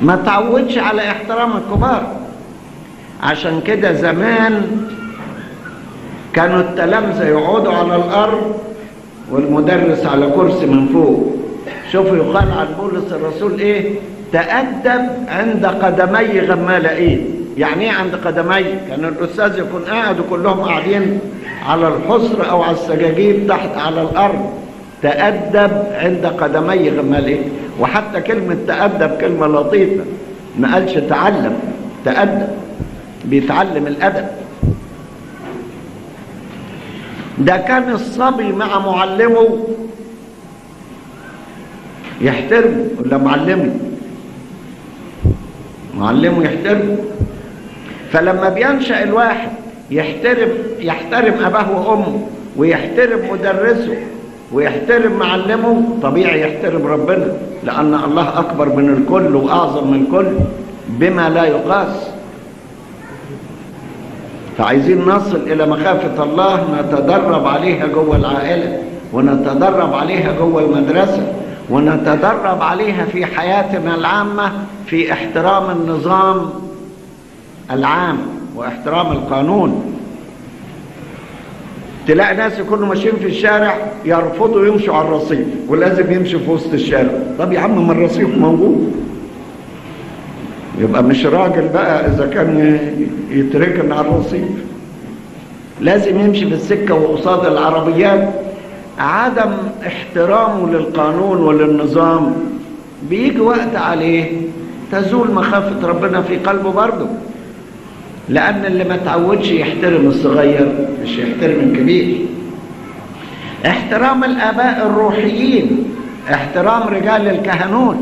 ما تعودش على احترام الكبار. عشان كده زمان كانوا التلامذة يقعدوا على الأرض والمدرس على كرسي من فوق. شوفوا يقال عن بولس الرسول ايه؟ تأدب عند قدمي غمالائين. يعني ايه عند قدمي؟ كان الأستاذ يكون قاعد وكلهم قاعدين على الحصر أو على السجاجيد تحت على الأرض. تأدب عند قدمي غمالائين. وحتى كلمة تأدب كلمة لطيفة، ما قالش تعلم، تأدب، بيتعلم الأدب. ده كان الصبي مع معلمه يحترمه، ولا معلمه يحترمه. فلما بينشأ الواحد يحترم أباه وأمه، ويحترم مدرسه، ويحترم معلمه، طبيعي يحترم ربنا، لأن الله أكبر من الكل وأعظم من الكل بما لا يقاس. فعايزين نصل إلى مخافة الله، نتدرب عليها جوه العائلة، ونتدرب عليها جوه المدرسة، ونتدرب عليها في حياتنا العامة، في احترام النظام العام واحترام القانون. تلاقي ناس يكونوا ماشيين في الشارع يرفضوا يمشوا على الرصيف، ولازم يمشوا في وسط الشارع. طب يا عم ما الرصيف موجود، يبقى مش راجل بقى إذا كان يتركن على الرصيف. لازم يمشي في السكة وقصاد العربيات. عدم احترامه للقانون وللنظام بيجي وقت عليه تزول مخافة ربنا في قلبه برضه، لأن اللي ما تعودش يحترم الصغير مش يحترم الكبير. احترام الآباء الروحيين، احترام رجال الكهنوت.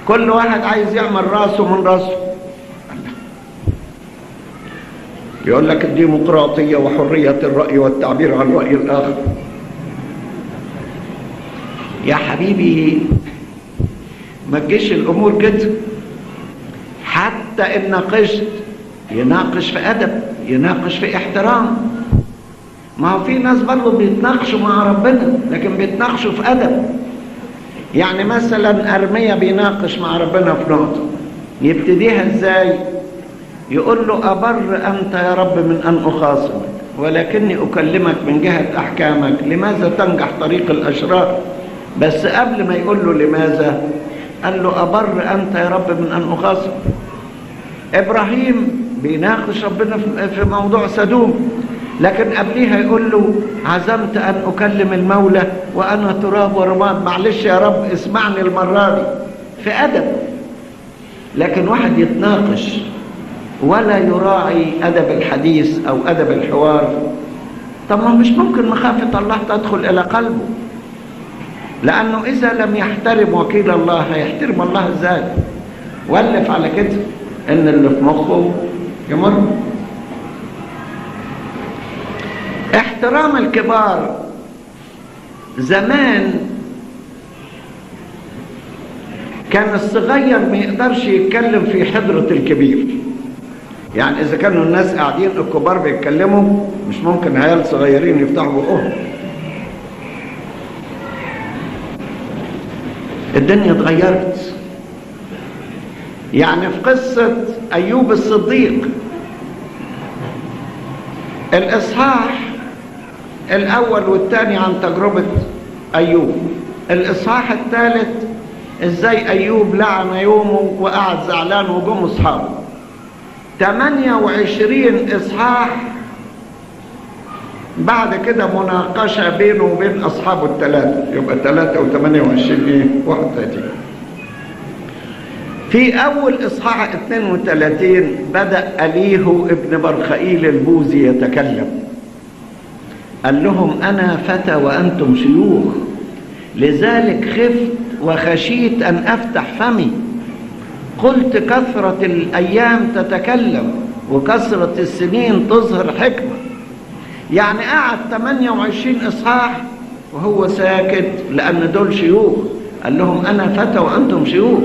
كل واحد عايز يعمل راسه من راسه. يقول لك الديمقراطية وحرية الرأي والتعبير عن رأي الآخر. يا حبيبي ما تجيش الأمور كده. حتى إن ناقشت يناقش في أدب، يناقش في احترام. ما هو في ناس برضه بيتناقشوا مع ربنا لكن بيتناقشوا في أدب. يعني مثلا أرميا بيناقش مع ربنا في نقطة، يبتديها ازاي؟ يقول له أبر أنت يا رب من أن أخاصمك، ولكني أكلمك من جهة أحكامك، لماذا تنجح طريق الأشرار؟ بس قبل ما يقول له لماذا قال له أبر أنت يا رب من أن أخاصمك. إبراهيم بيناقش ربنا في موضوع سدوم، لكن قبليها يقول له عزمت أن أكلم المولى وأنا تراب ورماد. معلش يا رب اسمعني المرة دي، في أدب. لكن واحد يتناقش ولا يراعي أدب الحديث أو أدب الحوار، طب ما مش ممكن مخافة الله تدخل إلى قلبه، لأنه إذا لم يحترم وكيل الله هيحترم الله إزاي؟ ولف على كده إن اللي في مخه يمر. احترام الكبار. زمان كان الصغير ما يقدرش يتكلم في حضرة الكبير. يعني إذا كانوا الناس قاعدين الكبار بيتكلموا مش ممكن عيال صغيرين يفتحوا بقهم. الدنيا اتغيرت. يعني في قصة أيوب الصديق الإصحاح الأول والثاني عن تجربة أيوب. الإصحاح الثالث إزاي أيوب لعن يومه وقعد زعلان وجم أصحابه. 28 إصحاح بعد كده مناقشة بينه وبين أصحابه الثلاثة، يبقى 3 و28 31. في أول إصحاح 32 بدأ أليهو ابن برخائيل البوزي يتكلم. قال لهم أنا فتى وأنتم شيوخ، لذلك خفت وخشيت أن أفتح فمي. قلت كثرة الأيام تتكلم وكثرة السنين تظهر حكمة. يعني قعد 28 إصحاح وهو ساكت لأن دول شيوخ. قال لهم أنا فتى وأنتم شيوخ،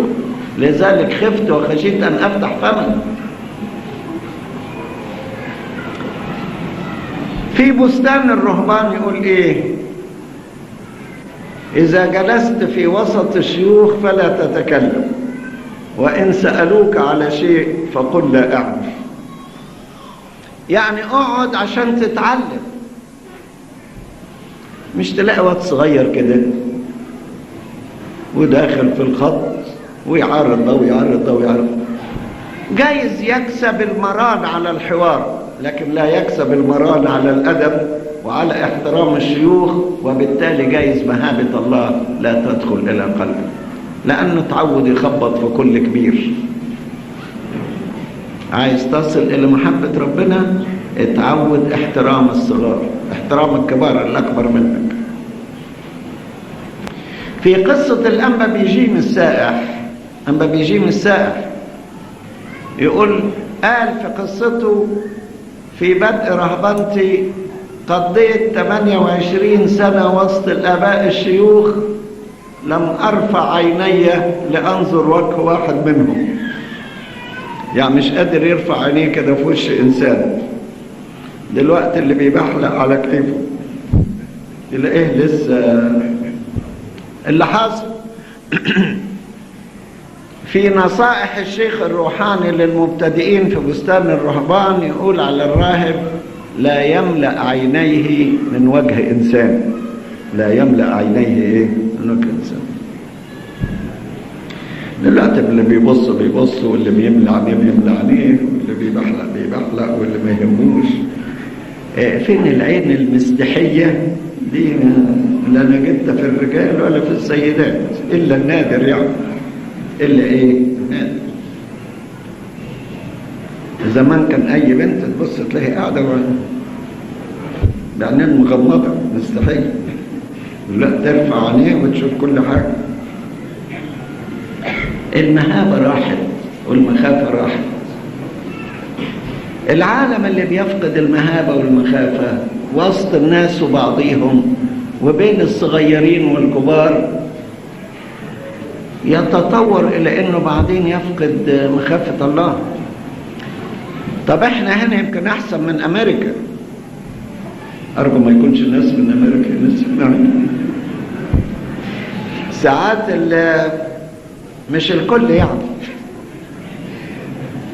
لذلك خفت وخشيت أن أفتح فمي. في بستان الرهبان يقول إيه؟ إذا جلست في وسط الشيوخ فلا تتكلم، وإن سألوك على شيء فقل لا أعرف. يعني اقعد عشان تتعلم، مش تلاقي واد صغير كده وداخل في الخط ويعارض ده ويعارض ده ويعارض. جايز يكسب المران على الحوار، لكن لا يكسب المران على الأدب وعلى احترام الشيوخ، وبالتالي جايز مهابة الله لا تدخل إلى قلبه، لأنه تعود يخبط في كل كبير. عايز تصل إلى محبة ربنا، اتعود احترام الصغار، احترام الكبار اللي أكبر منك. في قصة الأنبا بيجيم السائح، أنبا بيجيم السائح يقول، قال في قصته: في بدء رهبنتي قضيت 28 سنة وسط الآباء الشيوخ، لم أرفع عيني لأنظر وجه واحد منهم. يعني مش قادر يرفع عينيه كده في وش إنسان. دلوقتي اللي بيبحلق على كيفه تلاقيه لسه اللي حاصل. في نصائح الشيخ الروحاني للمبتدئين في بستان الرهبان يقول على الراهب: لا يملأ عينيه من وجه إنسان. لا يملأ عينيه إيه؟ من وجه إنسان. دلوقتي اللي بيبص بيبص، واللي بيملأ عينيه، واللي بيبحلق، واللي ما يهموش. فين العين المستحية دي؟ لا نجدها في الرجال ولا في السيدات، إلا النادر يعني. إلا إيه؟ نادر. زمان كان أي بنت تبص تلاقي قاعدة بعينين مغمضة مستحيل. لا، ترفع عينيه وتشوف كل حاجة. المهابة راحت والمخافة راحت. العالم اللي بيفقد المهابة والمخافة وسط الناس وبعضهم وبين الصغيرين والكبار يتطور إلى أنه بعدين يفقد مخافة الله. طب احنا هنا يمكن أحسن من أمريكا. أرجو ما يكونش الناس من أمريكا الناس من ساعات مش الكل يعني.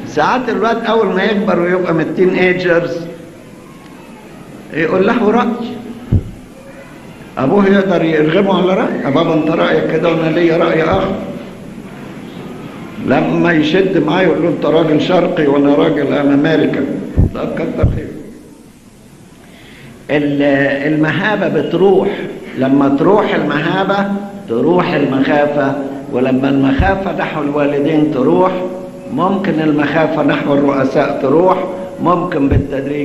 ساعات الواد أول ما يكبر ويبقى من التين ايجرز يقول له رأي. أبوه يقدر يرغمه على رأي: يا بابا أنت رأيك كده وأنا ليا رأي آخر. لما يشد معايا يقول له: أنت راجل شرقي وأنا راجل أمريكا. طب كتر خير. المهابة بتروح. لما تروح المهابة تروح المخافة، ولما المخافة نحو الوالدين تروح، ممكن المخافة نحو الرؤساء تروح، ممكن بالتدريج